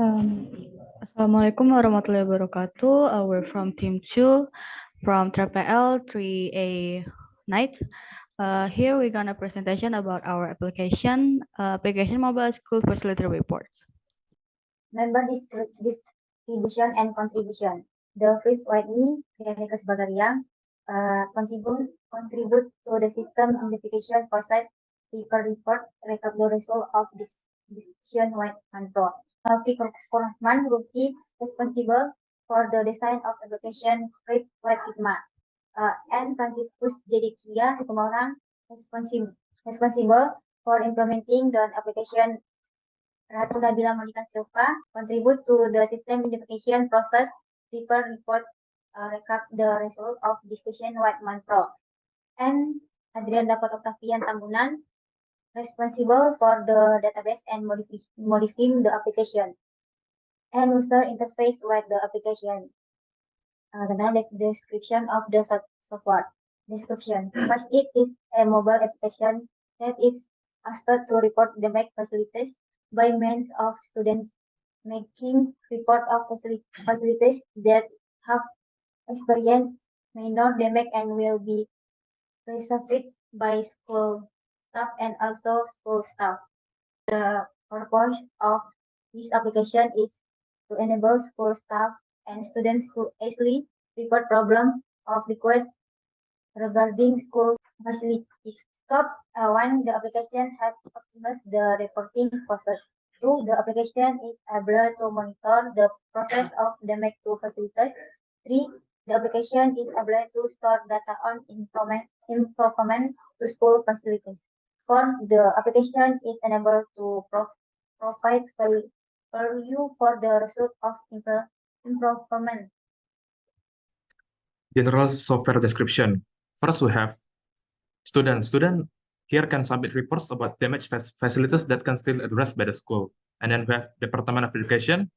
Um, Assalamualaikum warahmatullahi wabarakatuh. We're from Team 2 from TRPL 3A Night. Here we're gonna presentation about our application mobile school facility reports. Member distribution and contribution. The Fritz Whitney Clinicus Bagaria contribute to the system identification process, paper report, recap the result of this decision white and pro. Peter Korman, rookie, responsible for the design of application Fritz White Figma. And Franciscus Jedikia, satu orang, responsible for implementing the application. Ratu Nabila Monica Silva contribute to the system identification process, prepare report, recap the result of discussion Whiteman Pro. And Adrian Dapat Octavian Tambunan, responsible for the database and modifying the application. And user interface with the application. The description of the software. Description. First, it is a mobile application that is asked to report the back facilities by means of students making report of facilities that have experienced minor damage and will be resolved by school staff and also school staff. The purpose of this application is to enable school staff and students to easily report problem of requests regarding school facilities. Scope 1, the application has optimized the reporting process. 2, the application is able to monitor the process of damage to facilities. 3, the application is able to store data on improvement to school facilities. 4, the application is enabled to provide value for the result of improvement. General software description. First, we have student. Student here can submit reports about damaged facilities that can still addressed by the school. And then we have Department of Education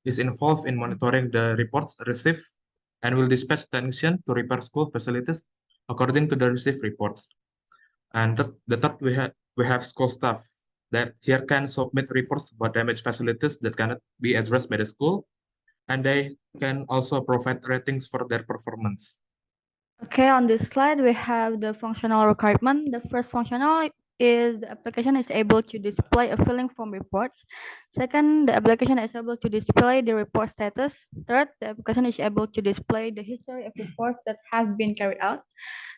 is involved in monitoring the reports received and will dispatch technician to repair school facilities according to the received reports. And the third, we have school staff that here can submit reports about damaged facilities that cannot be addressed by the school, and they can also provide ratings for their performance. Okay, on this slide we have the functional requirement. The first functional is the application is able to display a filling form reports. Second, the application is able to display the report status. Third, the application is able to display the history of reports that have been carried out.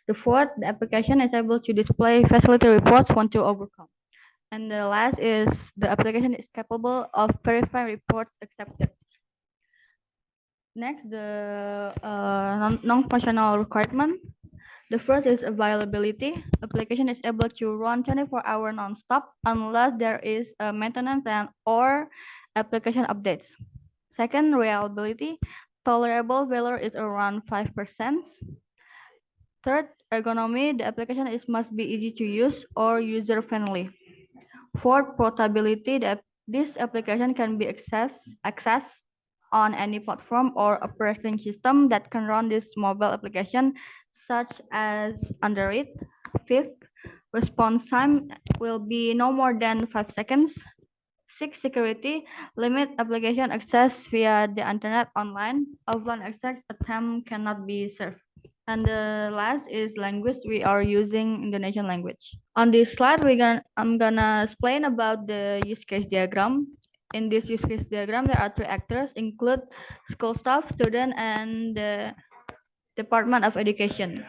The fourth, the application is able to display facility reports one to overcome. And the last is the application is capable of verifying reports accepted. Next, the non-functional requirement. The first is availability. Application is able to run 24-hour non-stop unless there is a maintenance or application updates. Second, reliability. Tolerable value is around 5%. Third, ergonomy. The application must be easy to use or user-friendly. Fourth, portability. This application can be accessed on any platform or operating system that can run this mobile application, such as Android. Fifth, response time will be no more than 5 seconds. Sixth, security. Limit application access via the internet online. Offline access attempt cannot be served. And the last is language. We are using Indonesian language. On this slide, I'm gonna explain about the use case diagram. In this use case diagram, there are three actors, include school staff, student, and the Department of Education.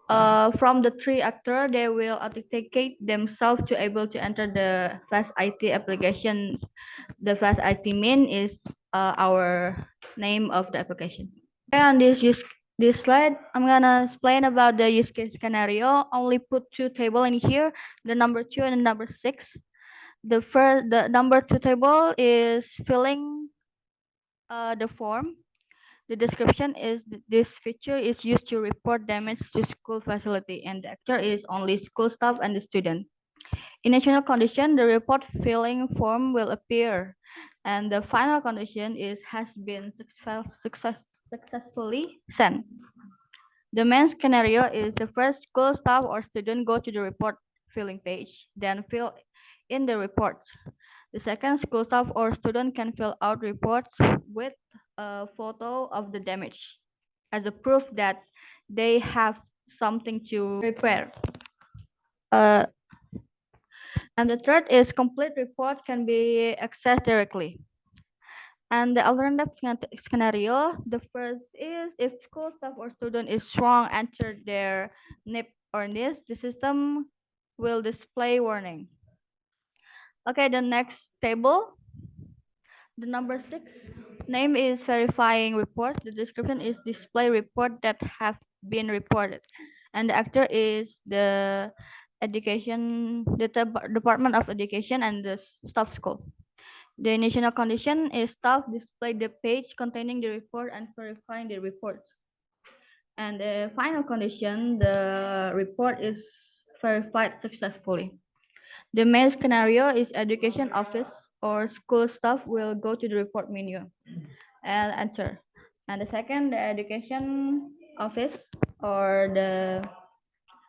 From the three actors, they will authenticate themselves to able to enter the Fast IT application. The Fast IT main is our name of the application. Okay, on this slide, I'm gonna explain about the use case scenario. Only put two tables in here, the number 2 and the number 6. The number 2 table is filling the form. The description is this feature is used to report damage to school facility, and the actor is only school staff and the student. Initial condition, the report filling form will appear, and the final condition is has been successfully sent. The main scenario is the first school staff or student go to the report filling page, then fill in the report. The second, school staff or student can fill out reports with a photo of the damage as a proof that they have something to repair. Uh, and the third is complete report can be accessed directly. And the alternative scenario, the first is if school staff or student is wrong, enter their NIP or NIS, the system will display warning. Okay, the next table, the number 6, name is verifying report. The description is display report that have been reported. And the actor is the Department of Education and the staff school. The initial condition is staff display the page containing the report and verifying the report. And the final condition, the report is verified successfully. The main scenario is education office or school staff will go to the report menu and enter. And the second, the education office or the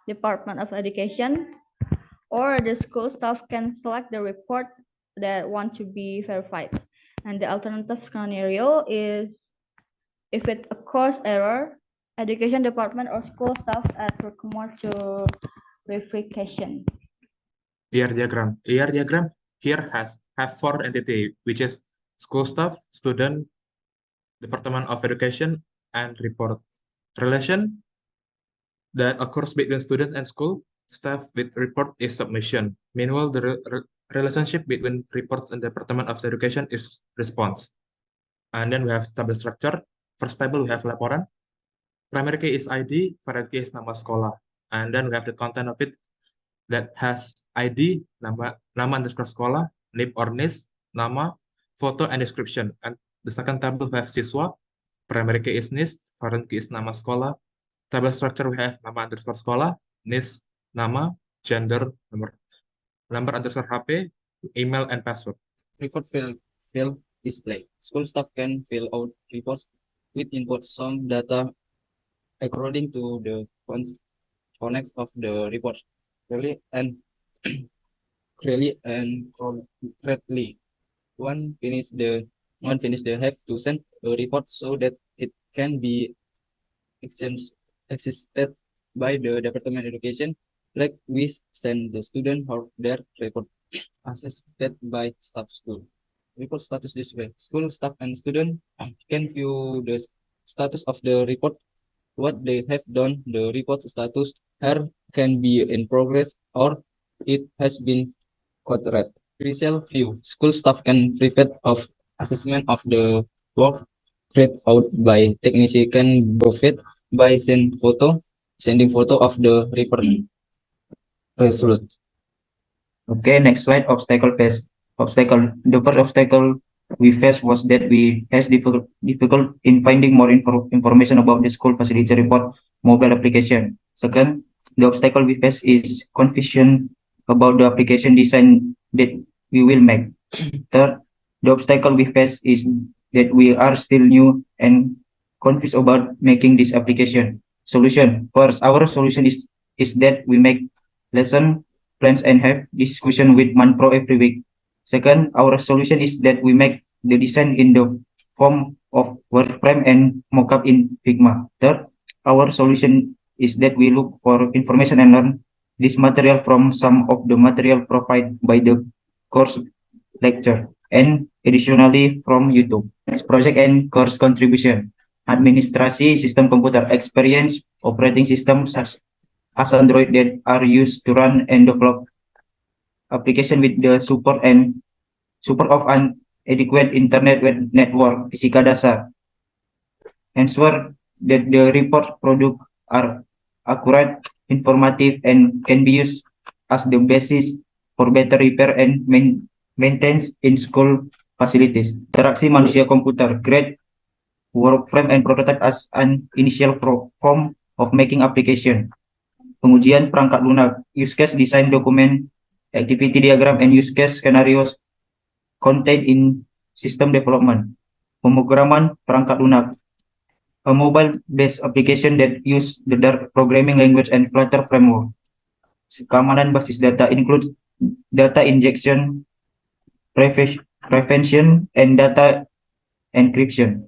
Department of Education or the school staff can select the report that want to be verified. And the alternative scenario is if it occurs error, education department or school staff recommend to verification. ER diagram. ER diagram here have 4 entity, which is school staff, student, Department of Education, and report. Relation that occurs between student and school staff with report is submission. Meanwhile, the relationship between reports and Department of Education is response. And then we have table structure. First table we have laporan. Primary key is ID, variable key is nama sekolah. And then we have the content of it that has ID, nama underscore sekolah, NIP or NIS, nama, photo, and description. And the second table we have siswa, primary key is NIS, foreign key is nama sekolah. Table structure we have nama underscore sekolah, NIS, nama, gender, number underscore HP, email, and password. Report field display. School staff can fill out reports with input some data according to the context of the report. Clearly and concretely. One finish the have to send a report so that it can be assisted by the Department of Education, like we send the student or their report assisted by staff school. Report status this way. School staff and student can view the status of the report, what they have done, the report status here can be in progress or it has been corrected. Crucial view. School staff can prevent of assessment of the work carried out by technician can profit by sending photo of the report result. Okay, next slide, obstacle phase. Obstacle. The first obstacle we faced was that we has difficult in finding more information about the school facility report mobile application. Second, the obstacle we face is confusion about the application design that we will make. Third, the obstacle we face is that we are still new and confused about making this application. Solution. First, our solution is that we make lesson plans and have discussion with Manpro every week. Second, our solution is that we make the design in the form of wireframe and mockup in Figma. Third, our solution is that we look for information and learn this material from some of the material provided by the course lecture and additionally from YouTube. Next, project and course contribution. Administrasi sistem komputer, experience operating systems such as Android that are used to run and develop application with the support of an adequate internet network, fisika dasar. Ensure that the report product are accurate, informative, and can be used as the basis for better repair and maintenance in school facilities. Interaksi manusia komputer, create workframe and prototype as an initial form of making application. Pengujian perangkat lunak, use case design document, activity diagram, and use case scenarios contained in system development. Pemrograman perangkat lunak, a mobile-based application that use the Dart programming language and Flutter framework. Keamanan basis data includes data injection, prevention and data encryption.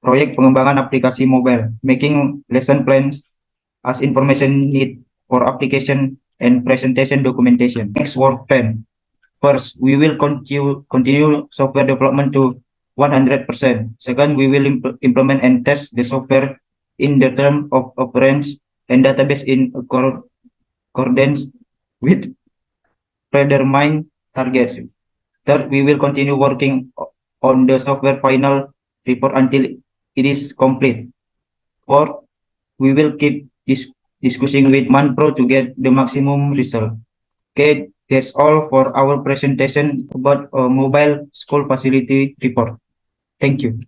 Proyek pengembangan aplikasi mobile, making lesson plans as information need for application and presentation documentation. Next work plan. First, we will continue software development to 100%. Second, we will implement and test the software in the term of operands and database in accordance with predetermined targets. Third, we will continue working on the software final report until it is complete. Fourth, we will keep discussing with Manpro to get the maximum result. Okay, that's all for our presentation about mobile school facility report. Thank you.